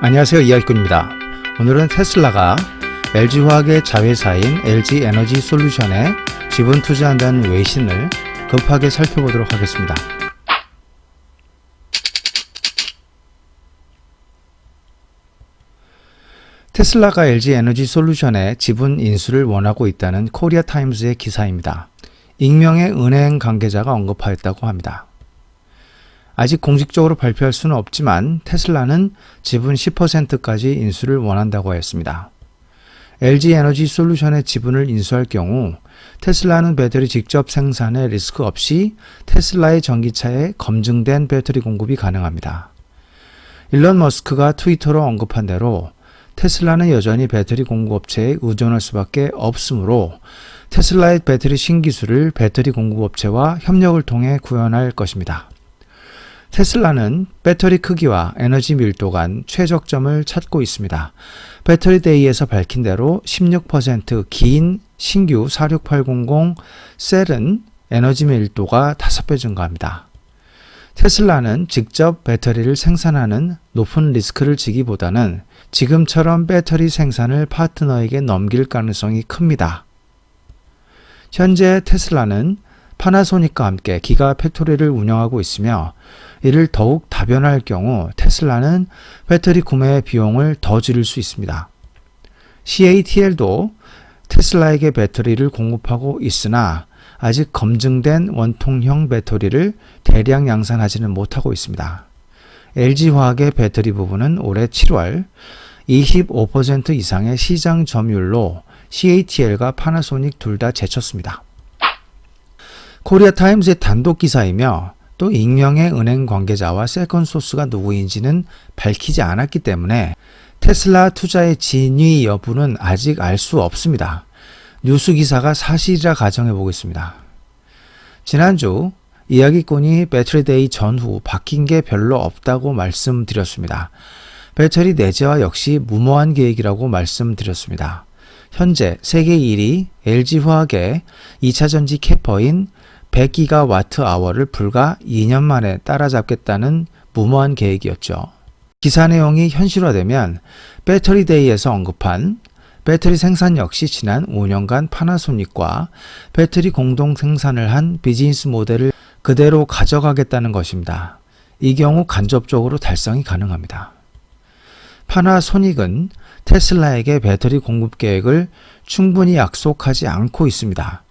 안녕하세요, 이하익군입니다. 오늘은 테슬라가 LG화학의 자회사인 LG에너지솔루션에 지분 투자한다는 외신을 급하게 살펴보도록 하겠습니다. 테슬라가 LG에너지솔루션에 지분 인수를 원하고 있다는 코리아타임즈의 기사입니다. 익명의 은행 관계자가 언급하였다고 합니다. 아직 공식적으로 발표할 수는 없지만 테슬라는 지분 10%까지 인수를 원한다고 하였습니다. LG에너지솔루션의 지분을 인수할 경우 테슬라는 배터리 직접 생산에 리스크 없이 테슬라의 전기차에 검증된 배터리 공급이 가능합니다. 일론 머스크가 트위터로 언급한 대로 테슬라는 여전히 배터리 공급업체에 의존할 수밖에 없으므로 테슬라의 배터리 신기술을 배터리 공급업체와 협력을 통해 구현할 것입니다. 테슬라는 배터리 크기와 에너지 밀도 간 최적점을 찾고 있습니다. 배터리 데이에서 밝힌 대로 16% 긴 신규 46800 셀은 에너지 밀도가 5배 증가합니다. 테슬라는 직접 배터리를 생산하는 높은 리스크를 지기보다는 지금처럼 배터리 생산을 파트너에게 넘길 가능성이 큽니다. 현재 테슬라는 파나소닉과 함께 기가 팩토리를 운영하고 있으며 이를 더욱 다변화할 경우 테슬라는 배터리 구매 비용을 더 줄일 수 있습니다. CATL도 테슬라에게 배터리를 공급하고 있으나 아직 검증된 원통형 배터리를 대량 양산하지는 못하고 있습니다. LG화학의 배터리 부분은 올해 7월 25% 이상의 시장 점유율로 CATL과 파나소닉 둘 다 제쳤습니다. 코리아타임즈의 단독 기사이며 또 익명의 은행 관계자와 세컨 소스가 누구인지는 밝히지 않았기 때문에 테슬라 투자의 진위 여부는 아직 알 수 없습니다. 뉴스 기사가 사실이라 가정해 보겠습니다. 지난주 이야기꾼이 배터리데이 전후 바뀐 게 별로 없다고 말씀드렸습니다. 배터리 내재화 역시 무모한 계획이라고 말씀드렸습니다. 현재 세계 1위 LG화학의 2차전지 캐퍼인 100GWh를 불과 2년 만에 따라잡겠다는 무모한 계획이었죠. 기사 내용이 현실화되면 배터리데이에서 언급한 배터리 생산 역시 지난 5년간 파나소닉과 배터리 공동 생산을 한 비즈니스 모델을 그대로 가져가겠다는 것입니다. 이 경우 간접적으로 달성이 가능합니다. 파나소닉은 테슬라에게 배터리 공급 계획을 충분히 약속하지 않고 있습니다.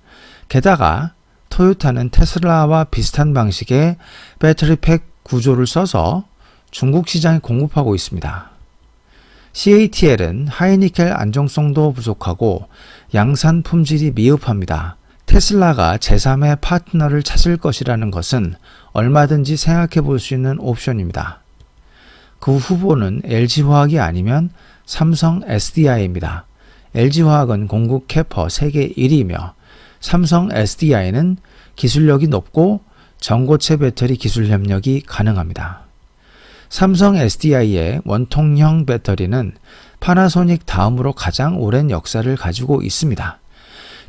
게다가 토요타는 테슬라와 비슷한 방식의 배터리 팩 구조를 써서 중국 시장에 공급하고 있습니다. CATL은 하이니켈 안정성도 부족하고 양산 품질이 미흡합니다. 테슬라가 제3의 파트너를 찾을 것이라는 것은 얼마든지 생각해 볼 수 있는 옵션입니다. 그 후보는 LG화학이 아니면 삼성 SDI입니다. LG화학은 공급 캐퍼 세계 1위이며 삼성 SDI는 기술력이 높고 전고체 배터리 기술 협력이 가능합니다. 삼성 SDI의 원통형 배터리는 파나소닉 다음으로 가장 오랜 역사를 가지고 있습니다.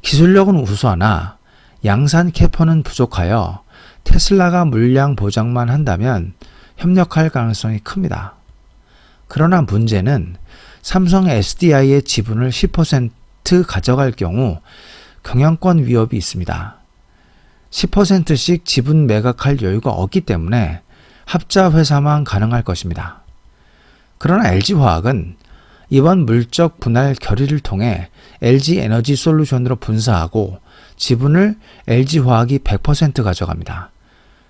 기술력은 우수하나 양산 캐퍼는 부족하여 테슬라가 물량 보장만 한다면 협력할 가능성이 큽니다. 그러나 문제는 삼성 SDI의 지분을 10% 가져갈 경우 경영권 위협이 있습니다. 10%씩 지분 매각할 여유가 없기 때문에 합자 회사만 가능할 것입니다. 그러나 LG화학은 이번 물적 분할 결의를 통해 LG에너지솔루션으로 분사하고 지분을 LG화학이 100% 가져갑니다.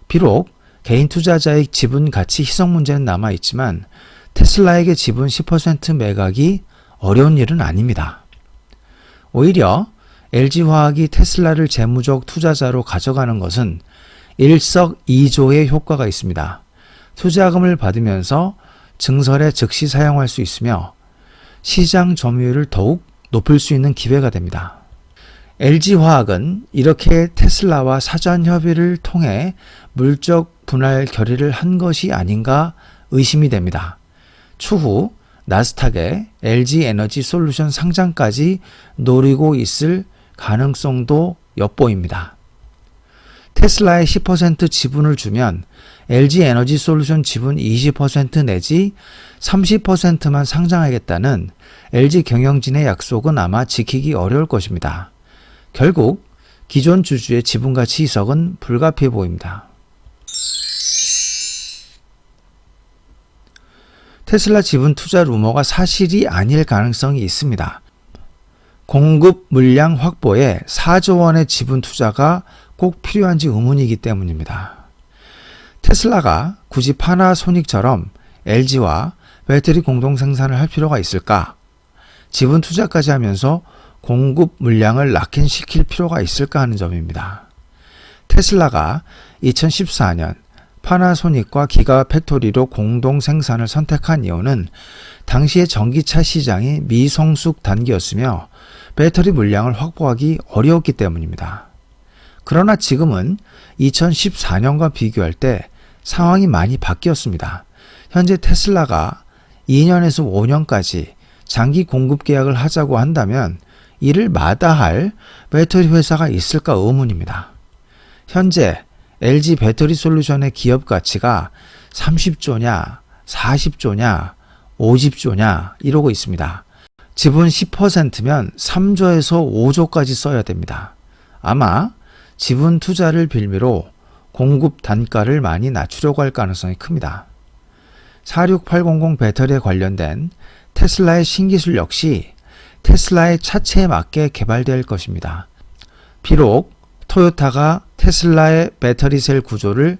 비록 개인 투자자의 지분 가치 희석 문제는 남아있지만 테슬라에게 지분 10% 매각이 어려운 일은 아닙니다. 오히려 LG화학이 테슬라를 재무적 투자자로 가져가는 것은 일석이조의 효과가 있습니다. 투자금을 받으면서 증설에 즉시 사용할 수 있으며 시장 점유율을 더욱 높일 수 있는 기회가 됩니다. LG화학은 이렇게 테슬라와 사전 협의를 통해 물적 분할 결의를 한 것이 아닌가 의심이 됩니다. 추후 나스닥에 LG에너지솔루션 상장까지 노리고 있을 가능성도 엿보입니다. 테슬라에 10% 지분을 주면 LG 에너지 솔루션 지분 20% 내지 30%만 상장하겠다는 LG 경영진의 약속은 아마 지키기 어려울 것입니다. 결국 기존 주주의 지분가치 이석은 불가피해 보입니다. 테슬라 지분 투자 루머가 사실이 아닐 가능성이 있습니다. 공급 물량 확보에 4조 원의 지분 투자가 꼭 필요한지 의문이기 때문입니다. 테슬라가 굳이 파나소닉처럼 LG와 배터리 공동 생산을 할 필요가 있을까? 지분 투자까지 하면서 공급 물량을 락인시킬 필요가 있을까 하는 점입니다. 테슬라가 2014년 파나소닉과 기가팩토리로 공동 생산을 선택한 이유는 당시의 전기차 시장이 미성숙 단계였으며 배터리 물량을 확보하기 어려웠기 때문입니다. 그러나 지금은 2014년과 비교할 때 상황이 많이 바뀌었습니다. 현재 테슬라가 2년에서 5년까지 장기 공급 계약을 하자고 한다면 이를 마다할 배터리 회사가 있을까 의문입니다. 현재 LG 배터리 솔루션의 기업 가치가 30조냐, 40조냐, 50조냐 이러고 있습니다. 지분 10%면 3조에서 5조까지 써야 됩니다. 아마 지분 투자를 빌미로 공급 단가를 많이 낮추려고 할 가능성이 큽니다. 46800 배터리에 관련된 테슬라의 신기술 역시 테슬라의 차체에 맞게 개발될 것입니다. 비록 토요타가 테슬라의 배터리 셀 구조를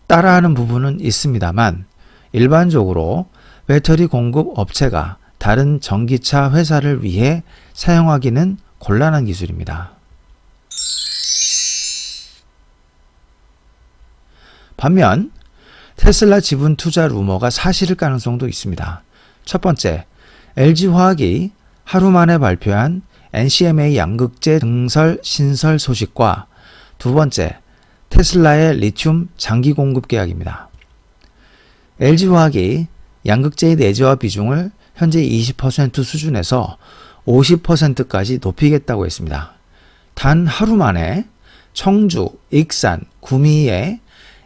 따라하는 부분은 있습니다만 일반적으로 배터리 공급 업체가 다른 전기차 회사를 위해 사용하기는 곤란한 기술입니다. 반면 테슬라 지분 투자 루머가 사실일 가능성도 있습니다. 첫 번째, LG화학이 하루 만에 발표한 NCMA 양극재 증설 신설 소식과 두 번째, 테슬라의 리튬 장기 공급 계약입니다. LG화학이 양극재의 내재화 비중을 현재 20% 수준에서 50%까지 높이겠다고 했습니다. 단 하루 만에 청주, 익산, 구미의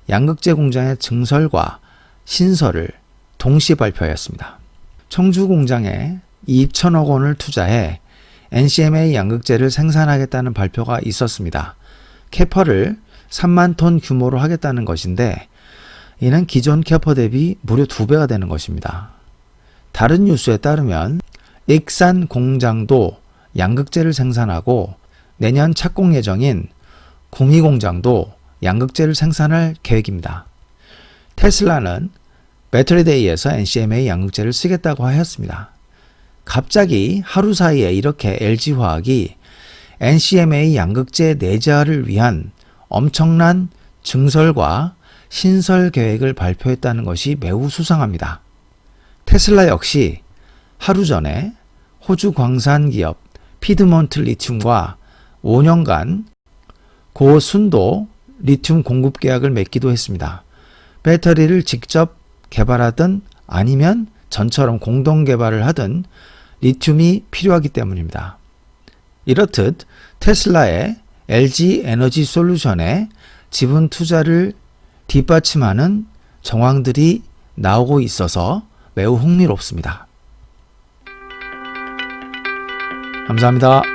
양극재 공장의 증설과 신설을 동시에 발표하였습니다. 청주 공장에 2천억 원을 투자해 NCMA 양극재를 생산하겠다는 발표가 있었습니다. 캐퍼를 3만 톤 규모로 하겠다는 것인데 이는 기존 캐퍼 대비 무려 2배가 되는 것입니다. 다른 뉴스에 따르면 익산 공장도 양극재를 생산하고 내년 착공 예정인 구미 공장도 양극재를 생산할 계획입니다. 테슬라는 배터리데이에서 NCMA 양극재를 쓰겠다고 하였습니다. 갑자기 하루 사이에 이렇게 LG화학이 NCMA 양극재 내재화를 위한 엄청난 증설과 신설 계획을 발표했다는 것이 매우 수상합니다. 테슬라 역시 하루 전에 호주 광산 기업 피드몬트 리튬과 5년간 고순도 리튬 공급 계약을 맺기도 했습니다. 배터리를 직접 개발하든 아니면 전처럼 공동 개발을 하든 리튬이 필요하기 때문입니다. 이렇듯 테슬라의 LG 에너지 솔루션에 지분 투자를 뒷받침하는 정황들이 나오고 있어서 매우 흥미롭습니다. 감사합니다.